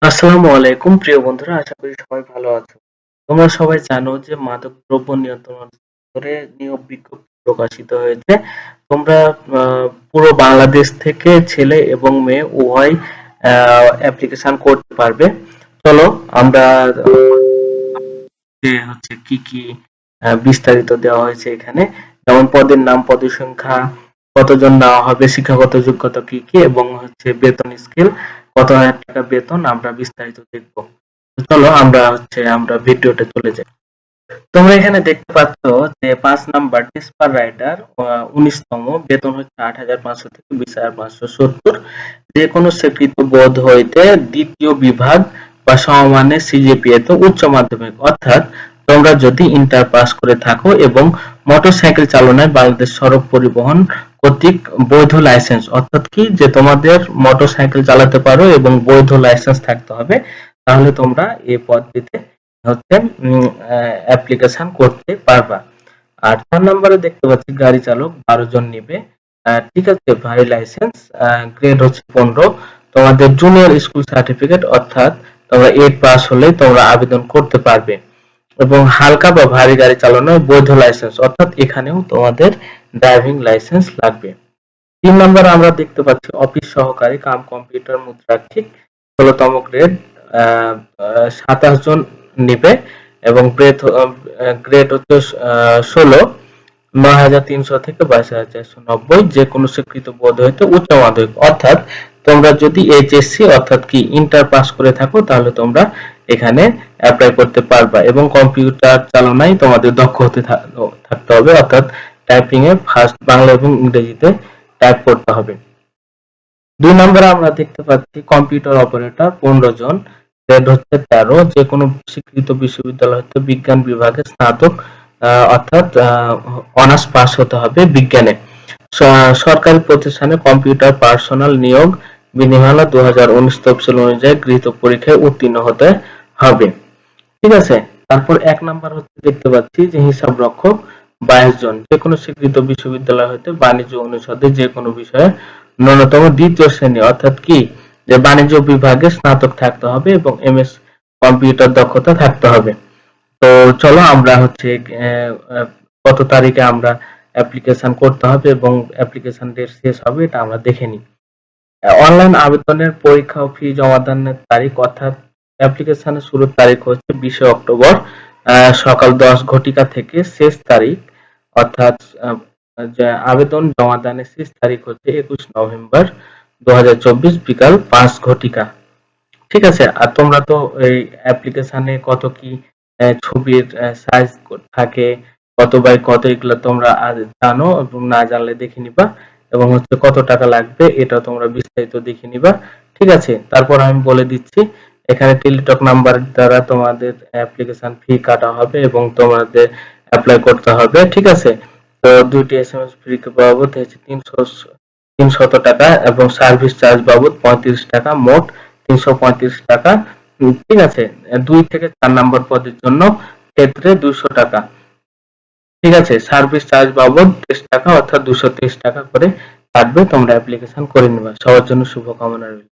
আসসালামু আলাইকুম প্রিয় বন্ধুরা, আশা করি সবাই ভালো আছো। তোমরা সবাই জানো যে মাদক দ্রব্য নিয়ন্ত্রণ করে নিয়োগ বিজ্ঞপ্তি প্রকাশিত হয়েছে। তোমরা পুরো বাংলাদেশ থেকে ছেলে এবং মেয়ে উভয় অ্যাপ্লিকেশন করতে পারবে। চলো আমরা কি কি বিস্তারিত দেওয়া হয়েছে এখানে, যেমন পদের নাম, পদের সংখ্যা, কতজন নেওয়া হবে, শিক্ষাগত যোগ্যতা কি কি এবং বেতন স্কেল, কত হাজার টাকা বেতন, আমরা বিস্তারিত দেখবো। চলো আমরা ভিডিওতে চলে যাই। তোমরা এখানে দেখতে পাচ্ছ যে 5 নাম্বার টিস্পার রাইটার 19তম, বেতন হচ্ছে 8,500 থেকে 20,570। যে কোনো স্বীকৃত বোর্ড হইতে দ্বিতীয় বিভাগ বা সমমানের সিজিপিএ তে উচ্চ মাধ্যমিক, অর্থাৎ তোমরা যদি ইন্টার পাস করে থাকো এবং মোটরসাইকেল চালনায় বাংলাদেশ সড়ক পরিবহন কর্তৃক বৈধ লাইসেন্স, অর্থাৎ কি যে তোমাদের মোটরসাইকেল চালাতে পারো এবং বৈধ লাইসেন্স থাকতে হবে, তাহলে তোমরা এই পদটিতে হচ্ছে অ্যাপ্লিকেশন করতে পারবা। আর 4 নম্বরে দেখতে পাচ্ছি গাড়ি চালক 12 জন নিবে। ঠিক আছে, ভারী লাইসেন্স, গ্রেড হচ্ছে 15। তোমাদের জুনিয়র স্কুল সার্টিফিকেট, অর্থাৎ তোমরা 8 পাস হলেই তোমরা আবেদন করতে পারবে। এবং হালকা বা ভারী গাড়ি চালানোর বৈধ লাইসেন্স, অর্থাৎ এখানেও তোমাদের ড্রাইভিং লাইসেন্স লাগবে। 3 নম্বর আমরা দেখতে পাচ্ছি অফিস সহকারী কাম কম্পিউটার মুদ্রাক্ষিক, 16তম গ্রেড, 27 জন নিবে এবং গ্রেড হচ্ছে 16, 9,300 থেকে 22,490। যে কোনো স্বীকৃত বোর্ড হইতে উচ্চ মাধ্যমিক, অর্থাৎ তোমরা যদি এইচএসসি অর্থাৎ কি ইন্টার পাস করে থাকো তাহলে তোমরা এখানে অ্যাপ্লাই করতে পারবা এবং কম্পিউটার চালনায় তোমাদের দক্ষ হতে থাকতে হবে, অর্থাৎ টাইপিং এ ফার্স্ট বাংলা এবং ইংরেজিতে টাইপ করতে হবে। 2 নম্বরে আমরা দেখতে পাচ্ছি কম্পিউটার অপারেটর 15 জন, গ্রেড হচ্ছে 13, যে কোনো স্বীকৃত বিশ্ববিদ্যালয় হতে বিজ্ঞান বিভাগে স্নাতক, অর্থাৎ অনার্স পাস হতে হবে বিজ্ঞানে। সরকারি প্রতিষ্ঠানে কম্পিউটার পার্সোনাল নিয়োগ বিধিমালা 2019 তফসিল অনুযায়ী গৃহীত পরীক্ষায় উত্তীর্ণ হতে হবে। ঠিক আছে। তারপর 1 নাম্বার হচ্ছে দেখতে পাচ্ছি যে হিসাব রক্ষক 22 জন, যে কোনো স্বীকৃত বিশ্ববিদ্যালয় হতে বাণিজ্য অনুষদে যে কোনো বিষয়ে ন্যূনতম দ্বিতীয় শ্রেণী, অর্থাৎ কি যে বাণিজ্য বিভাগে স্নাতক থাকতে হবে এবং এমএস কম্পিউটার দক্ষতা থাকতে হবে। তো চলো আমরা কত তারিখে আমরা অ্যাপ্লিকেশন করতে হবে এবং অ্যাপ্লিকেশন ডেট শেষ হবে এটা আমরা দেখে নিই। অনলাইন আবেদনের পরীক্ষা ও ফি জমাদানের তারিখ, অর্থাৎ অ্যাপ্লিকেশনের শুরুর তারিখ হচ্ছে 20শে অক্টোবর সকাল 10 ঘটিকা থেকে শেষ তারিখ, অর্থাৎ যে আবেদন জমাদানের শেষ তারিখ হচ্ছে 21 নভেম্বর 2024 বিকাল 5 ঘটিকা। ঠিক আছে। আর তোমরা তো এই অ্যাপ্লিকেশনে কত কি ছবির সাইজ থাকে, কত বাই কত, এগুলো তোমরা জানো এবং না জানলে দেখে নিবা এবং কত টাকা লাগবে এটা তোমরা বিস্তারিত দেখে নিবা। ঠিক আছে। তারপর আমি বলে দিচ্ছি, এখানে টেলিটক নাম্বার দ্বারা তোমাদের অ্যাপ্লিকেশন ফি কাটা হবে এবং তোমাদের অ্যাপ্লাই করতে হবে। ঠিক আছে। তো 2টি এসএমএস ফ্রি বাবদ হচ্ছে 300 টাকা এবং সার্ভিস চার্জ বাবদ 35 টাকা, মোট 335 টাকা। ঠিক আছে। 2 থেকে 4 নাম্বার পদের জন্য ক্ষেত্রে 200 টাকা। ঠিক আছে। সার্ভিস চার্জ বাবদ 30 টাকা, অর্থাৎ 230 টাকা করে কাটবে। তোমরা অ্যাপ্লিকেশন করে নিবা। সবার জন্য শুভকামনা রইল।